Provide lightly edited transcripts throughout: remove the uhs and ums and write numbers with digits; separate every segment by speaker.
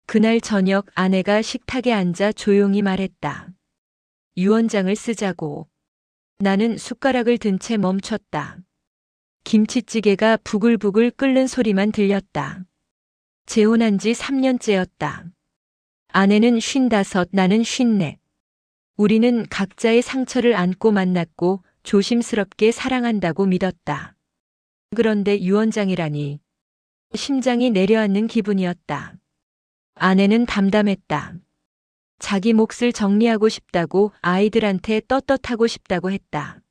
Speaker 1: 그날 저녁 아내가 식탁에 앉아 조용히 말했다. 유언장을 쓰자고. 나는 숟가락을 든 채 멈췄다. 김치찌개가 부글부글 끓는 소리만 들렸다. 재혼한 지 3년째였다. 아내는 55, 나는 54. 우리는 각자의 상처를 안고 만났고 조심스럽게 사랑한다고 믿었다. 그런데 유언장이라니. 심장이 내려앉는 기분이었다. 아내는 담담했다. 자기 몫을 정리하고 싶다고, 아이들한테 떳떳하고 싶다고 했다.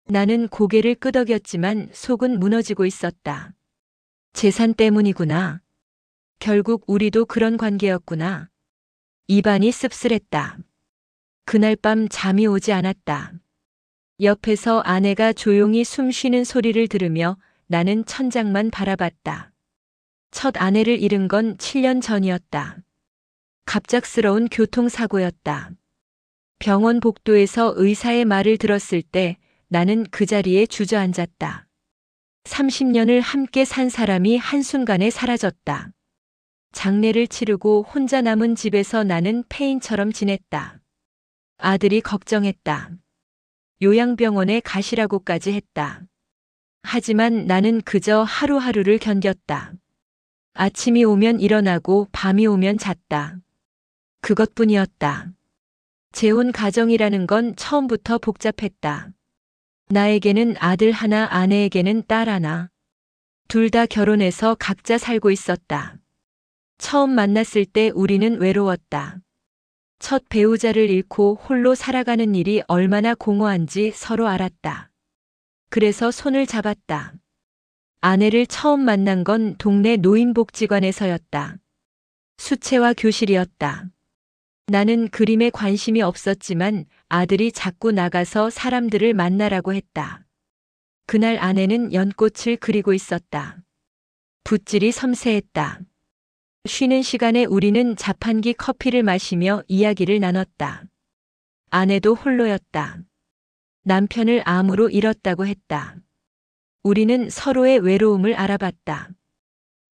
Speaker 1: 나는 고개를 끄덕였지만 속은 무너지고 있었다. 재산 때문이구나. 결국 우리도 그런 관계였구나. 입안이 씁쓸했다. 그날 밤 잠이 오지 않았다. 옆에서 아내가 조용히 숨 쉬는 소리를 들으며 나는 천장만 바라봤다. 첫 아내를 잃은 건 7년 전이었다. 갑작스러운 교통사고였다. 병원 복도에서 의사의 말을 들었을 때 나는 그 자리에 주저앉았다. 30년을 함께 산 사람이 한순간에 사라졌다. 장례를 치르고 혼자 남은 집에서 나는 폐인처럼 지냈다. 아들이 걱정했다. 요양병원에 가시라고까지 했다. 하지만 나는 그저 하루하루를 견뎠다. 아침이 오면 일어나고 밤이 오면 잤다. 그것뿐이었다. 재혼 가정이라는 건 처음부터 복잡했다. 나에게는 아들 하나, 아내에게는 딸 하나. 둘 다 결혼해서 각자 살고 있었다. 처음 만났을 때 우리는 외로웠다. 첫 배우자를 잃고 홀로 살아가는 일이 얼마나 공허한지 서로 알았다. 그래서 손을 잡았다. 아내를 처음 만난 건 동네 노인복지관에서였다. 수채화 교실이었다. 나는 그림에 관심이 없었지만 아들이 자꾸 나가서 사람들을 만나라고 했다. 그날 아내는 연꽃을 그리고 있었다. 붓질이 섬세했다. 쉬는 시간에 우리는 자판기 커피를 마시며 이야기를 나눴다. 아내도 홀로였다. 남편을 암으로 잃었다고 했다. 우리는 서로의 외로움을 알아봤다.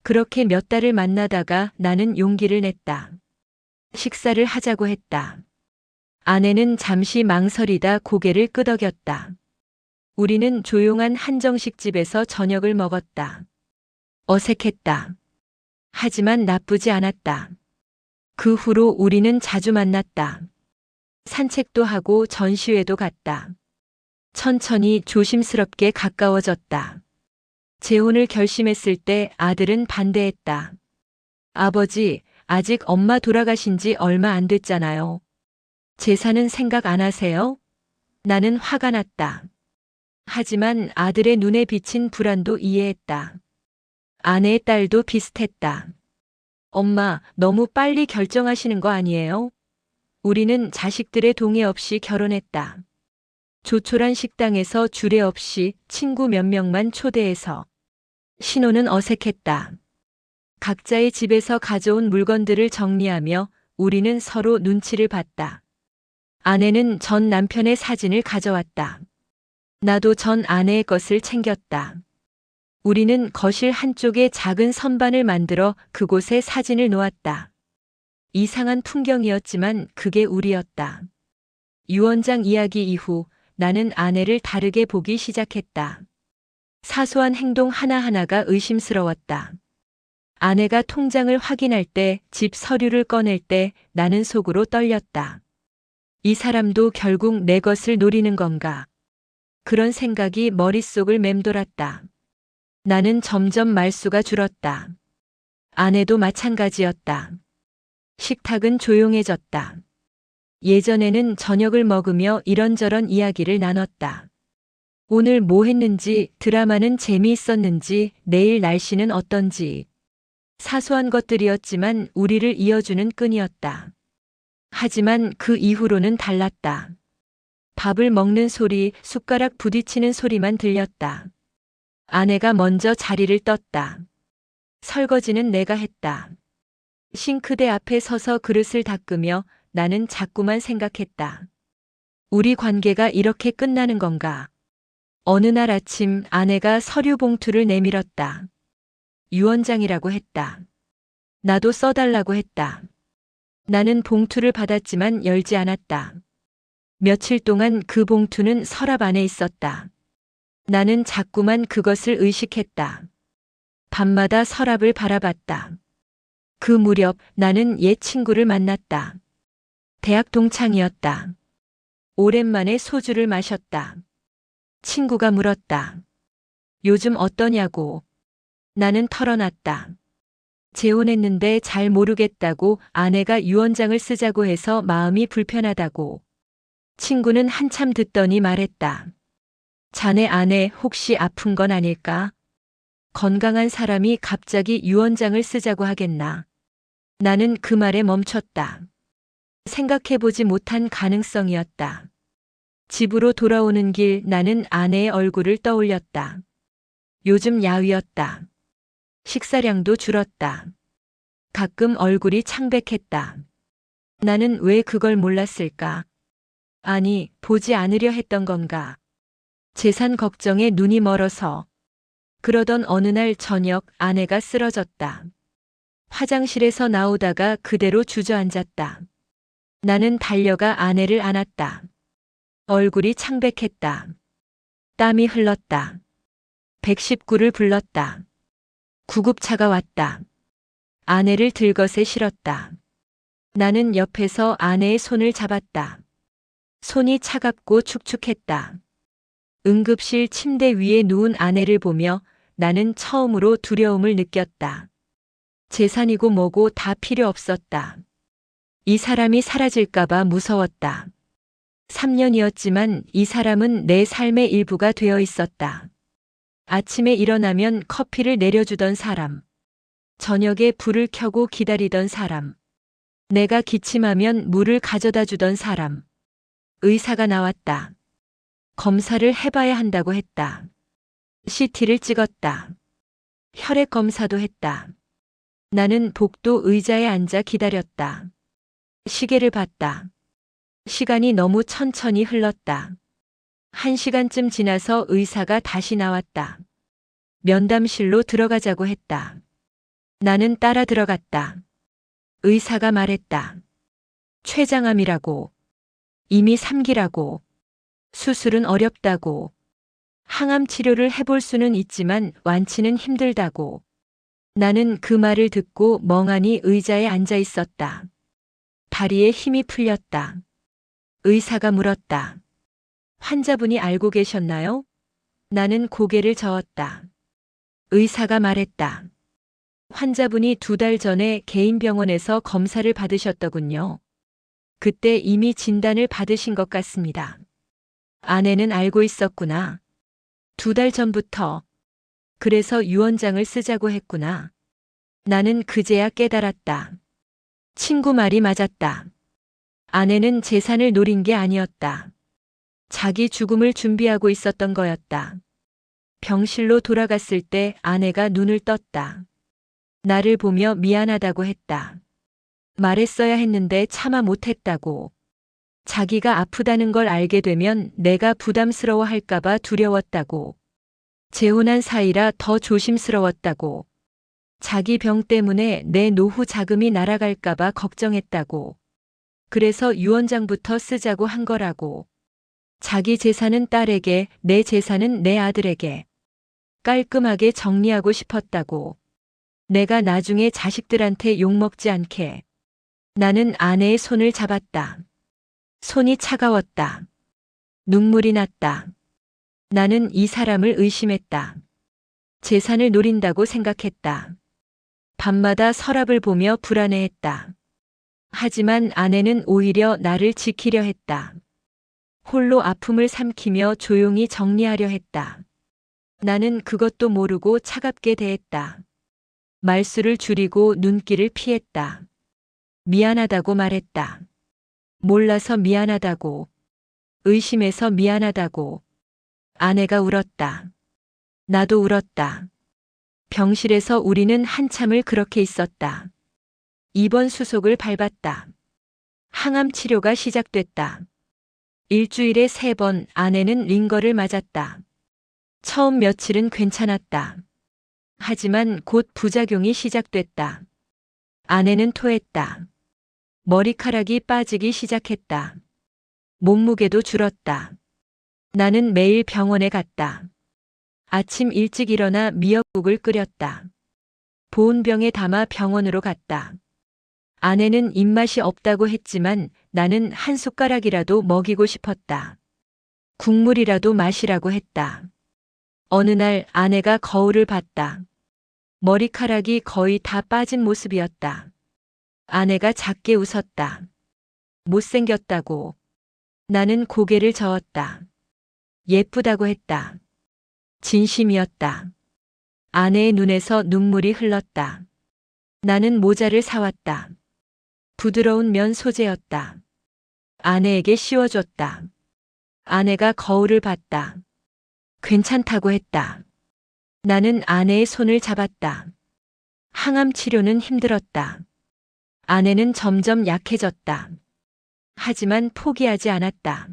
Speaker 1: 그렇게 몇 달을 만나다가 나는 용기를 냈다. 식사를 하자고 했다. 아내는 잠시 망설이다 고개를 끄덕였다. 우리는 조용한 한정식 집에서 저녁을 먹었다. 어색했다. 하지만 나쁘지 않았다. 그 후로 우리는 자주 만났다. 산책도 하고 전시회도 갔다. 천천히 조심스럽게 가까워졌다. 재혼을 결심했을 때 아들은 반대했다. 아버지, 아직 엄마 돌아가신 지 얼마 안 됐잖아요. 재산은 생각 안 하세요? 나는 화가 났다. 하지만 아들의 눈에 비친 불안도 이해했다. 아내의 딸도 비슷했다. 엄마, 너무 빨리 결정하시는 거 아니에요? 우리는 자식들의 동의 없이 결혼했다. 조촐한 식당에서 주례 없이 친구 몇 명만 초대해서. 신혼은 어색했다. 각자의 집에서 가져온 물건들을 정리하며 우리는 서로 눈치를 봤다. 아내는 전 남편의 사진을 가져왔다. 나도 전 아내의 것을 챙겼다. 우리는 거실 한쪽에 작은 선반을 만들어 그곳에 사진을 놓았다. 이상한 풍경이었지만 그게 우리였다. 유언장 이야기 이후 나는 아내를 다르게 보기 시작했다. 사소한 행동 하나하나가 의심스러웠다. 아내가 통장을 확인할 때, 집 서류를 꺼낼 때 나는 속으로 떨렸다. 이 사람도 결국 내 것을 노리는 건가? 그런 생각이 머릿속을 맴돌았다. 나는 점점 말수가 줄었다. 아내도 마찬가지였다. 식탁은 조용해졌다. 예전에는 저녁을 먹으며 이런저런 이야기를 나눴다. 오늘 뭐 했는지, 드라마는 재미있었는지, 내일 날씨는 어떤지. 사소한 것들이었지만 우리를 이어주는 끈이었다. 하지만 그 이후로는 달랐다. 밥을 먹는 소리, 숟가락 부딪히는 소리만 들렸다. 아내가 먼저 자리를 떴다. 설거지는 내가 했다. 싱크대 앞에 서서 그릇을 닦으며 나는 자꾸만 생각했다. 우리 관계가 이렇게 끝나는 건가? 어느 날 아침 아내가 서류 봉투를 내밀었다. 유언장이라고 했다. 나도 써달라고 했다. 나는 봉투를 받았지만 열지 않았다. 며칠 동안 그 봉투는 서랍 안에 있었다. 나는 자꾸만 그것을 의식했다. 밤마다 서랍을 바라봤다. 그 무렵 나는 옛 친구를 만났다. 대학 동창이었다. 오랜만에 소주를 마셨다. 친구가 물었다. 요즘 어떠냐고. 나는 털어놨다. 재혼했는데 잘 모르겠다고 아내가 유언장을 쓰자고 해서 마음이 불편하다고. 친구는 한참 듣더니 말했다. 자네 아내 혹시 아픈 건 아닐까? 건강한 사람이 갑자기 유언장을 쓰자고 하겠나? 나는 그 말에 멈췄다. 생각해보지 못한 가능성이었다. 집으로 돌아오는 길 나는 아내의 얼굴을 떠올렸다. 요즘 야위었다. 식사량도 줄었다. 가끔 얼굴이 창백했다. 나는 왜 그걸 몰랐을까? 아니, 보지 않으려 했던 건가? 재산 걱정에 눈이 멀어서. 그러던 어느 날 저녁 아내가 쓰러졌다. 화장실에서 나오다가 그대로 주저앉았다. 나는 달려가 아내를 안았다. 얼굴이 창백했다. 땀이 흘렀다. 119를 불렀다. 구급차가 왔다. 아내를 들것에 실었다. 나는 옆에서 아내의 손을 잡았다. 손이 차갑고 축축했다. 응급실 침대 위에 누운 아내를 보며 나는 처음으로 두려움을 느꼈다. 재산이고 뭐고 다 필요 없었다. 이 사람이 사라질까봐 무서웠다. 3년이었지만 이 사람은 내 삶의 일부가 되어 있었다. 아침에 일어나면 커피를 내려주던 사람. 저녁에 불을 켜고 기다리던 사람. 내가 기침하면 물을 가져다 주던 사람. 의사가 나왔다. 검사를 해봐야 한다고 했다. CT를 찍었다. 혈액 검사도 했다. 나는 복도 의자에 앉아 기다렸다. 시계를 봤다. 시간이 너무 천천히 흘렀다. 1시간쯤 지나서 의사가 다시 나왔다. 면담실로 들어가자고 했다. 나는 따라 들어갔다. 의사가 말했다. 췌장암이라고. 이미 3기라고. 수술은 어렵다고. 항암 치료를 해볼 수는 있지만 완치는 힘들다고. 나는 그 말을 듣고 멍하니 의자에 앉아 있었다. 다리에 힘이 풀렸다. 의사가 물었다. 환자분이 알고 계셨나요? 나는 고개를 저었다. 의사가 말했다. 환자분이 2달 전에 개인 병원에서 검사를 받으셨더군요. 그때 이미 진단을 받으신 것 같습니다. 아내는 알고 있었구나. 2달 전부터. 그래서 유언장을 쓰자고 했구나. 나는 그제야 깨달았다. 친구 말이 맞았다. 아내는 재산을 노린 게 아니었다. 자기 죽음을 준비하고 있었던 거였다. 병실로 돌아갔을 때 아내가 눈을 떴다. 나를 보며 미안하다고 했다. 말했어야 했는데 차마 못했다고. 자기가 아프다는 걸 알게 되면 내가 부담스러워 할까봐 두려웠다고. 재혼한 사이라 더 조심스러웠다고. 자기 병 때문에 내 노후 자금이 날아갈까봐 걱정했다고. 그래서 유언장부터 쓰자고 한 거라고. 자기 재산은 딸에게, 내 재산은 내 아들에게. 깔끔하게 정리하고 싶었다고. 내가 나중에 자식들한테 욕먹지 않게. 나는 아내의 손을 잡았다. 손이 차가웠다. 눈물이 났다. 나는 이 사람을 의심했다. 재산을 노린다고 생각했다. 밤마다 서랍을 보며 불안해했다. 하지만 아내는 오히려 나를 지키려 했다. 홀로 아픔을 삼키며 조용히 정리하려 했다. 나는 그것도 모르고 차갑게 대했다. 말수를 줄이고 눈길을 피했다. 미안하다고 말했다. 몰라서 미안하다고. 의심해서 미안하다고. 아내가 울었다. 나도 울었다. 병실에서 우리는 한참을 그렇게 있었다. 입원 수속을 밟았다. 항암 치료가 시작됐다. 일주일에 3번 아내는 링거를 맞았다. 처음 며칠은 괜찮았다. 하지만 곧 부작용이 시작됐다. 아내는 토했다. 머리카락이 빠지기 시작했다. 몸무게도 줄었다. 나는 매일 병원에 갔다. 아침 일찍 일어나 미역국을 끓였다. 보온병에 담아 병원으로 갔다. 아내는 입맛이 없다고 했지만 나는 한 숟가락이라도 먹이고 싶었다. 국물이라도 마시라고 했다. 어느 날 아내가 거울을 봤다. 머리카락이 거의 다 빠진 모습이었다. 아내가 작게 웃었다. 못생겼다고. 나는 고개를 저었다. 예쁘다고 했다. 진심이었다. 아내의 눈에서 눈물이 흘렀다. 나는 모자를 사왔다. 부드러운 면 소재였다. 아내에게 씌워줬다. 아내가 거울을 봤다. 괜찮다고 했다. 나는 아내의 손을 잡았다. 항암 치료는 힘들었다. 아내는 점점 약해졌다. 하지만 포기하지 않았다.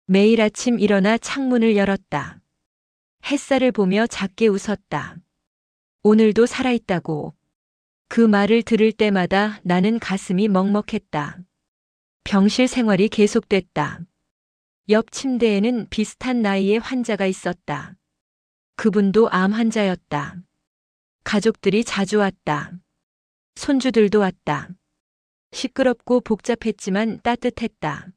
Speaker 1: 매일 아침 일어나 창문을 열었다. 햇살을 보며 작게 웃었다. 오늘도 살아있다고. 그 말을 들을 때마다 나는 가슴이 먹먹했다. 병실 생활이 계속됐다. 옆 침대에는 비슷한 나이의 환자가 있었다. 그분도 암 환자였다. 가족들이 자주 왔다. 손주들도 왔다. 시끄럽고 복잡했지만 따뜻했다.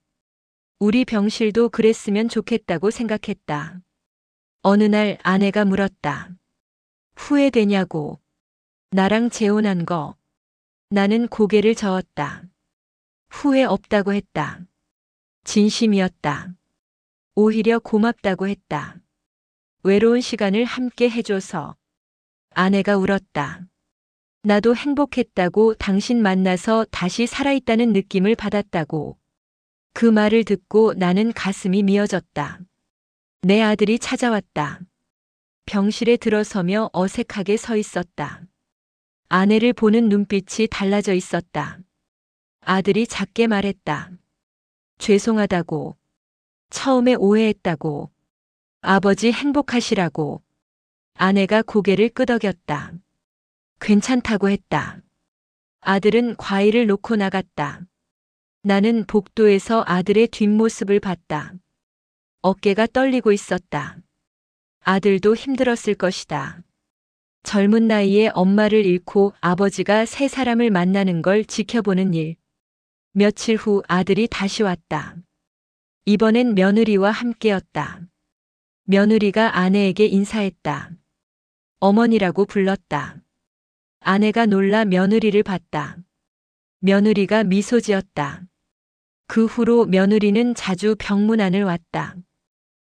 Speaker 1: 우리 병실도 그랬으면 좋겠다고 생각했다. 어느 날 아내가 물었다. 후회되냐고. 나랑 재혼한 거. 나는 고개를 저었다. 후회 없다고 했다. 진심이었다. 오히려 고맙다고 했다. 외로운 시간을 함께 해줘서. 아내가 울었다. 나도 행복했다고, 당신 만나서 다시 살아있다는 느낌을 받았다고. 그 말을 듣고 나는 가슴이 미어졌다. 내 아들이 찾아왔다. 병실에 들어서며 어색하게 서 있었다. 아내를 보는 눈빛이 달라져 있었다. 아들이 작게 말했다. 죄송하다고. 처음에 오해했다고. 아버지 행복하시라고. 아내가 고개를 끄덕였다. 괜찮다고 했다. 아들은 과일을 놓고 나갔다. 나는 복도에서 아들의 뒷모습을 봤다. 어깨가 떨리고 있었다. 아들도 힘들었을 것이다. 젊은 나이에 엄마를 잃고 아버지가 새 사람을 만나는 걸 지켜보는 일. 며칠 후 아들이 다시 왔다. 이번엔 며느리와 함께였다. 며느리가 아내에게 인사했다. 어머니라고 불렀다. 아내가 놀라 며느리를 봤다. 며느리가 미소 지었다. 그 후로 며느리는 자주 병문안을 왔다.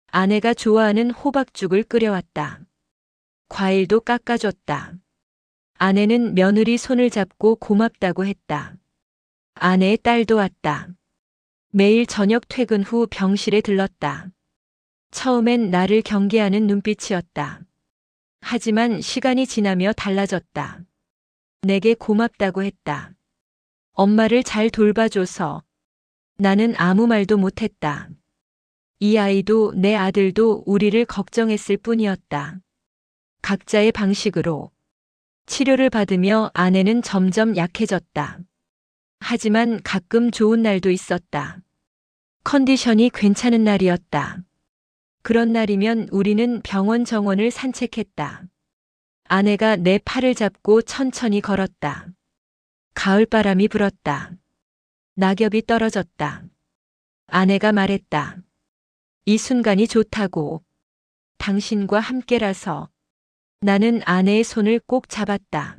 Speaker 1: 아내가 좋아하는 호박죽을 끓여왔다. 과일도 깎아줬다. 아내는 며느리 손을 잡고 고맙다고 했다. 아내의 딸도 왔다. 매일 저녁 퇴근 후 병실에 들렀다. 처음엔 나를 경계하는 눈빛이었다. 하지만 시간이 지나며 달라졌다. 내게 고맙다고 했다. 엄마를 잘 돌봐줘서. 나는 아무 말도 못했다. 이 아이도 내 아들도 우리를 걱정했을 뿐이었다. 각자의 방식으로. 치료를 받으며 아내는 점점 약해졌다. 하지만 가끔 좋은 날도 있었다. 컨디션이 괜찮은 날이었다. 그런 날이면 우리는 병원 정원을 산책했다. 아내가 내 팔을 잡고 천천히 걸었다. 가을바람이 불었다. 낙엽이 떨어졌다. 아내가 말했다. 이 순간이 좋다고. 당신과 함께라서. 나는 아내의 손을 꼭 잡았다.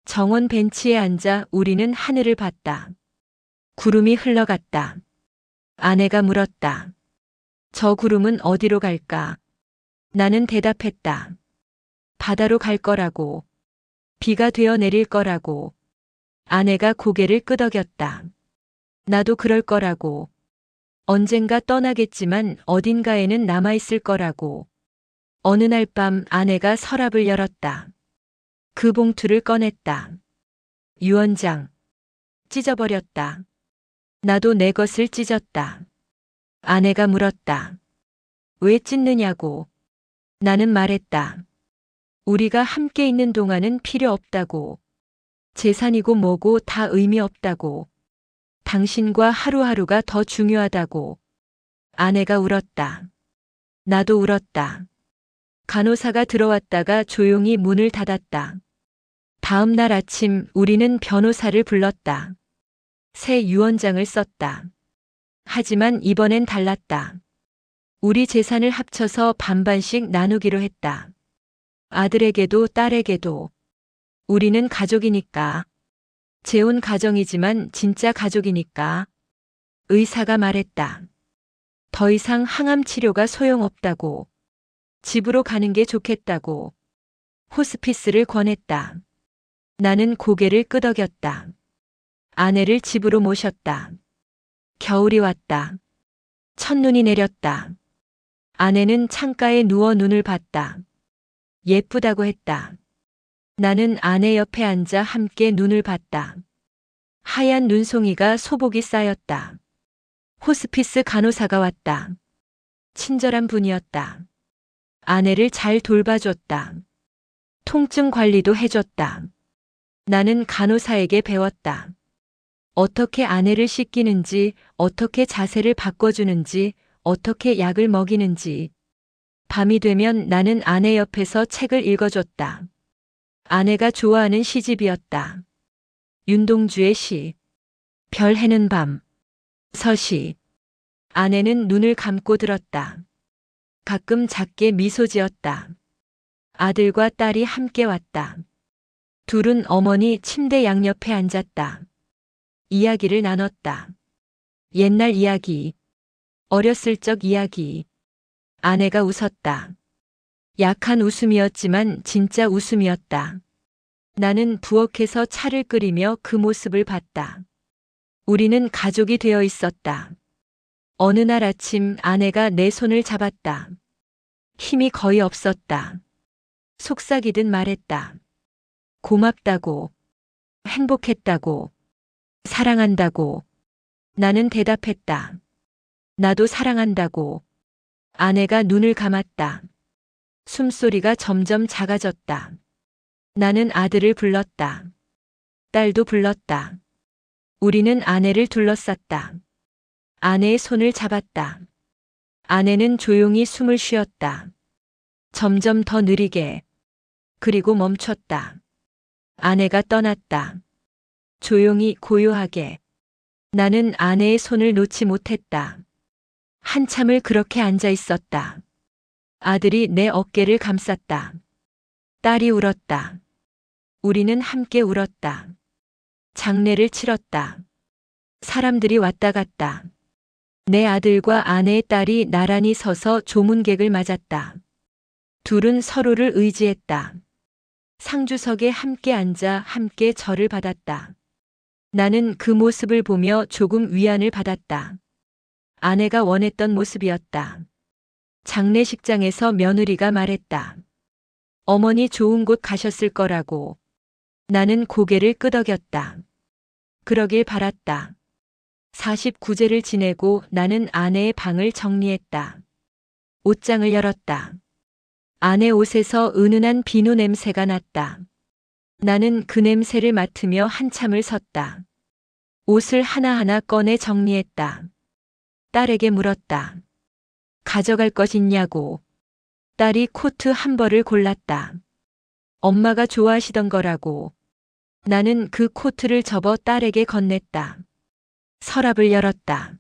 Speaker 1: 정원 벤치에 앉아 우리는 하늘을 봤다. 구름이 흘러갔다. 아내가 물었다. 저 구름은 어디로 갈까? 나는 대답했다. 바다로 갈 거라고. 비가 되어 내릴 거라고. 아내가 고개를 끄덕였다. 나도 그럴 거라고. 언젠가 떠나겠지만 어딘가에는 남아있을 거라고. 어느 날 밤 아내가 서랍을 열었다. 그 봉투를 꺼냈다. 유언장. 찢어버렸다. 나도 내 것을 찢었다. 아내가 물었다. 왜 찢느냐고. 나는 말했다. 우리가 함께 있는 동안은 필요 없다고. 재산이고 뭐고 다 의미 없다고. 당신과 하루하루가 더 중요하다고. 아내가 울었다. 나도 울었다. 간호사가 들어왔다가 조용히 문을 닫았다. 다음 날 아침 우리는 변호사를 불렀다. 새 유언장을 썼다. 하지만 이번엔 달랐다. 우리 재산을 합쳐서 반반씩 나누기로 했다. 아들에게도 딸에게도. 우리는 가족이니까. 재혼 가정이지만 진짜 가족이니까. 의사가 말했다. 더 이상 항암 치료가 소용없다고. 집으로 가는 게 좋겠다고. 호스피스를 권했다. 나는 고개를 끄덕였다. 아내를 집으로 모셨다. 겨울이 왔다. 첫눈이 내렸다. 아내는 창가에 누워 눈을 봤다. 예쁘다고 했다. 나는 아내 옆에 앉아 함께 눈을 봤다. 하얀 눈송이가 소복이 쌓였다. 호스피스 간호사가 왔다. 친절한 분이었다. 아내를 잘 돌봐줬다. 통증 관리도 해줬다. 나는 간호사에게 배웠다. 어떻게 아내를 씻기는지, 어떻게 자세를 바꿔주는지, 어떻게 약을 먹이는지. 밤이 되면 나는 아내 옆에서 책을 읽어줬다. 아내가 좋아하는 시집이었다. 윤동주의 시. 별 해는 밤. 서시. 아내는 눈을 감고 들었다. 가끔 작게 미소 지었다. 아들과 딸이 함께 왔다. 둘은 어머니 침대 양옆에 앉았다. 이야기를 나눴다. 옛날 이야기. 어렸을 적 이야기. 아내가 웃었다. 약한 웃음이었지만 진짜 웃음이었다. 나는 부엌에서 차를 끓이며 그 모습을 봤다. 우리는 가족이 되어 있었다. 어느 날 아침 아내가 내 손을 잡았다. 힘이 거의 없었다. 속삭이듯 말했다. 고맙다고. 행복했다고. 사랑한다고. 나는 대답했다. 나도 사랑한다고. 아내가 눈을 감았다. 숨소리가 점점 작아졌다. 나는 아들을 불렀다. 딸도 불렀다. 우리는 아내를 둘러쌌다. 아내의 손을 잡았다. 아내는 조용히 숨을 쉬었다. 점점 더 느리게. 그리고 멈췄다. 아내가 떠났다. 조용히 고요하게. 나는 아내의 손을 놓지 못했다. 한참을 그렇게 앉아 있었다. 아들이 내 어깨를 감쌌다. 딸이 울었다. 우리는 함께 울었다. 장례를 치렀다. 사람들이 왔다 갔다. 내 아들과 아내의 딸이 나란히 서서 조문객을 맞았다. 둘은 서로를 의지했다. 상주석에 함께 앉아 함께 절을 받았다. 나는 그 모습을 보며 조금 위안을 받았다. 아내가 원했던 모습이었다. 장례식장에서 며느리가 말했다. 어머니 좋은 곳 가셨을 거라고. 나는 고개를 끄덕였다. 그러길 바랐다. 49제를 지내고 나는 아내의 방을 정리했다. 옷장을 열었다. 아내 옷에서 은은한 비누 냄새가 났다. 나는 그 냄새를 맡으며 한참을 섰다. 옷을 하나하나 꺼내 정리했다. 딸에게 물었다. 가져갈 것 있냐고. 딸이 코트 한 벌을 골랐다. 엄마가 좋아하시던 거라고. 나는 그 코트를 접어 딸에게 건넸다. 서랍을 열었다.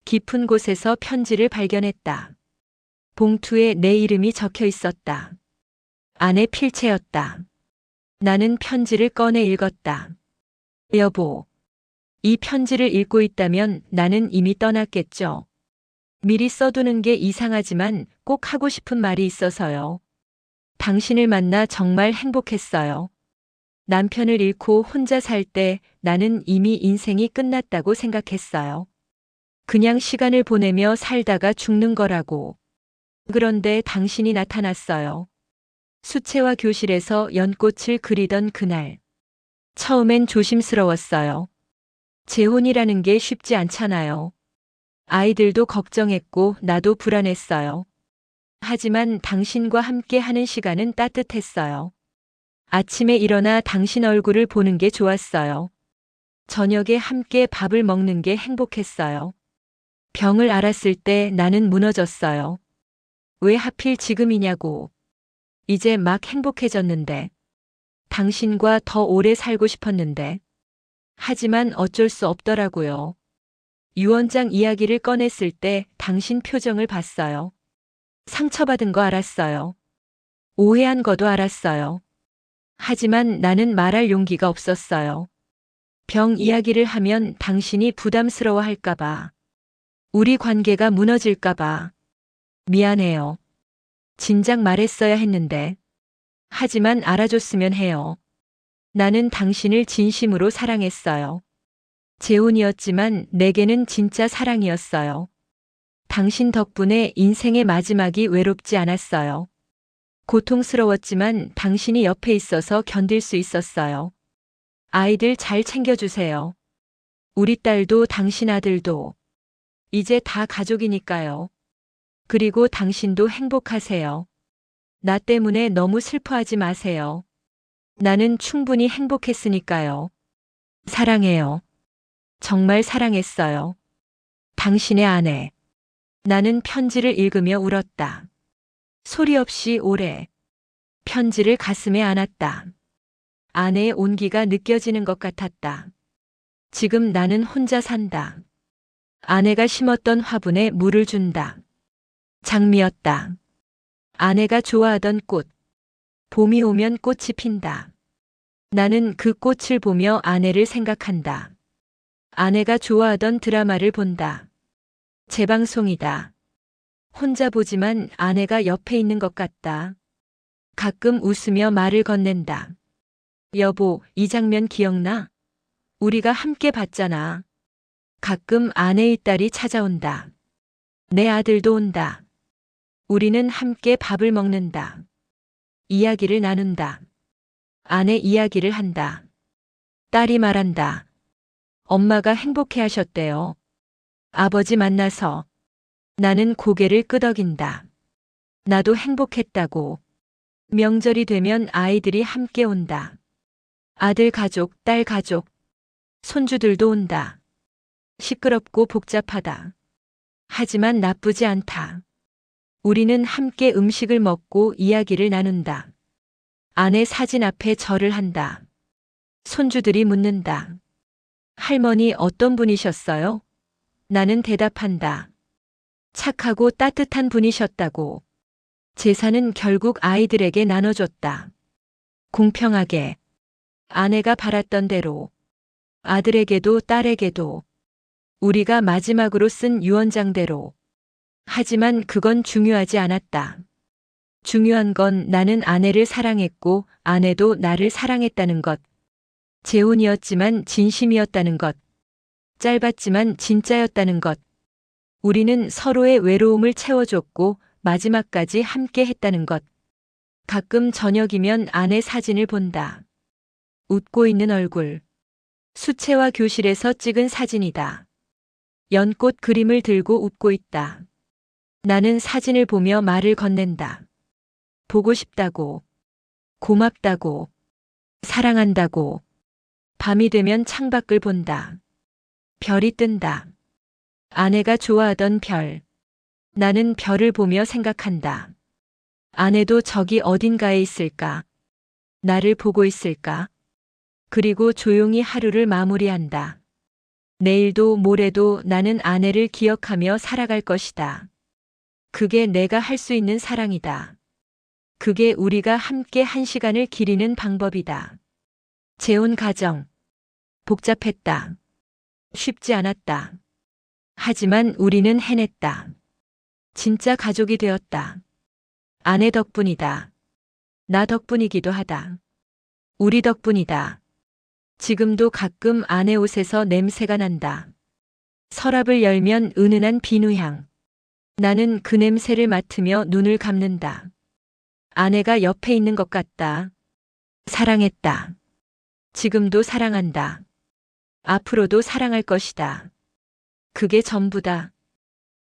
Speaker 1: 깊은 곳에서 편지를 발견했다. 봉투에 내 이름이 적혀 있었다. 아내 필체였다. 나는 편지를 꺼내 읽었다. 여보, 이 편지를 읽고 있다면 나는 이미 떠났겠죠. 미리 써두는 게 이상하지만 꼭 하고 싶은 말이 있어서요. 당신을 만나 정말 행복했어요. 남편을 잃고 혼자 살 때 나는 이미 인생이 끝났다고 생각했어요. 그냥 시간을 보내며 살다가 죽는 거라고. 그런데 당신이 나타났어요. 수채화 교실에서 연꽃을 그리던 그날. 처음엔 조심스러웠어요. 재혼이라는 게 쉽지 않잖아요. 아이들도 걱정했고 나도 불안했어요. 하지만 당신과 함께 하는 시간은 따뜻했어요. 아침에 일어나 당신 얼굴을 보는 게 좋았어요. 저녁에 함께 밥을 먹는 게 행복했어요. 병을 앓았을 때 나는 무너졌어요. 왜 하필 지금이냐고. 이제 막 행복해졌는데. 당신과 더 오래 살고 싶었는데. 하지만 어쩔 수 없더라고요. 유언장 이야기를 꺼냈을 때 당신 표정을 봤어요. 상처받은 거 알았어요. 오해한 거도 알았어요. 하지만 나는 말할 용기가 없었어요. 병 이야기를 하면 당신이 부담스러워 할까봐. 우리 관계가 무너질까봐. 미안해요. 진작 말했어야 했는데. 하지만 알아줬으면 해요. 나는 당신을 진심으로 사랑했어요. 재혼이었지만 내게는 진짜 사랑이었어요. 당신 덕분에 인생의 마지막이 외롭지 않았어요. 고통스러웠지만 당신이 옆에 있어서 견딜 수 있었어요. 아이들 잘 챙겨주세요. 우리 딸도 당신 아들도. 이제 다 가족이니까요. 그리고 당신도 행복하세요. 나 때문에 너무 슬퍼하지 마세요. 나는 충분히 행복했으니까요. 사랑해요. 정말 사랑했어요. 당신의 아내. 나는 편지를 읽으며 울었다. 소리 없이 오래. 편지를 가슴에 안았다. 아내의 온기가 느껴지는 것 같았다. 지금 나는 혼자 산다. 아내가 심었던 화분에 물을 준다. 장미였다. 아내가 좋아하던 꽃. 봄이 오면 꽃이 핀다. 나는 그 꽃을 보며 아내를 생각한다. 아내가 좋아하던 드라마를 본다. 재방송이다. 혼자 보지만 아내가 옆에 있는 것 같다. 가끔 웃으며 말을 건넨다. 여보, 이 장면 기억나? 우리가 함께 봤잖아. 가끔 아내의 딸이 찾아온다. 내 아들도 온다. 우리는 함께 밥을 먹는다. 이야기를 나눈다. 아내 이야기를 한다. 딸이 말한다. 엄마가 행복해 하셨대요. 아버지 만나서. 나는 고개를 끄덕인다. 나도 행복했다고. 명절이 되면 아이들이 함께 온다. 아들 가족, 딸 가족. 손주들도 온다. 시끄럽고 복잡하다. 하지만 나쁘지 않다. 우리는 함께 음식을 먹고 이야기를 나눈다. 아내 사진 앞에 절을 한다. 손주들이 묻는다. 할머니 어떤 분이셨어요? 나는 대답한다. 착하고 따뜻한 분이셨다고. 재산은 결국 아이들에게 나눠줬다. 공평하게. 아내가 바랐던 대로. 아들에게도 딸에게도. 우리가 마지막으로 쓴 유언장대로. 하지만 그건 중요하지 않았다. 중요한 건 나는 아내를 사랑했고 아내도 나를 사랑했다는 것. 재혼이었지만 진심이었다는 것. 짧았지만 진짜였다는 것. 우리는 서로의 외로움을 채워줬고 마지막까지 함께 했다는 것. 가끔 저녁이면 아내 사진을 본다. 웃고 있는 얼굴. 수채화 교실에서 찍은 사진이다. 연꽃 그림을 들고 웃고 있다. 나는 사진을 보며 말을 건넨다. 보고 싶다고. 고맙다고. 사랑한다고. 밤이 되면 창밖을 본다. 별이 뜬다. 아내가 좋아하던 별. 나는 별을 보며 생각한다. 아내도 저기 어딘가에 있을까? 나를 보고 있을까? 그리고 조용히 하루를 마무리한다. 내일도 모레도 나는 아내를 기억하며 살아갈 것이다. 그게 내가 할 수 있는 사랑이다. 그게 우리가 함께 한 시간을 기리는 방법이다. 재혼 가정. 복잡했다. 쉽지 않았다. 하지만 우리는 해냈다. 진짜 가족이 되었다. 아내 덕분이다. 나 덕분이기도 하다. 우리 덕분이다. 지금도 가끔 아내 옷에서 냄새가 난다. 서랍을 열면 은은한 비누향. 나는 그 냄새를 맡으며 눈을 감는다. 아내가 옆에 있는 것 같다. 사랑했다. 지금도 사랑한다. 앞으로도 사랑할 것이다. 그게 전부다.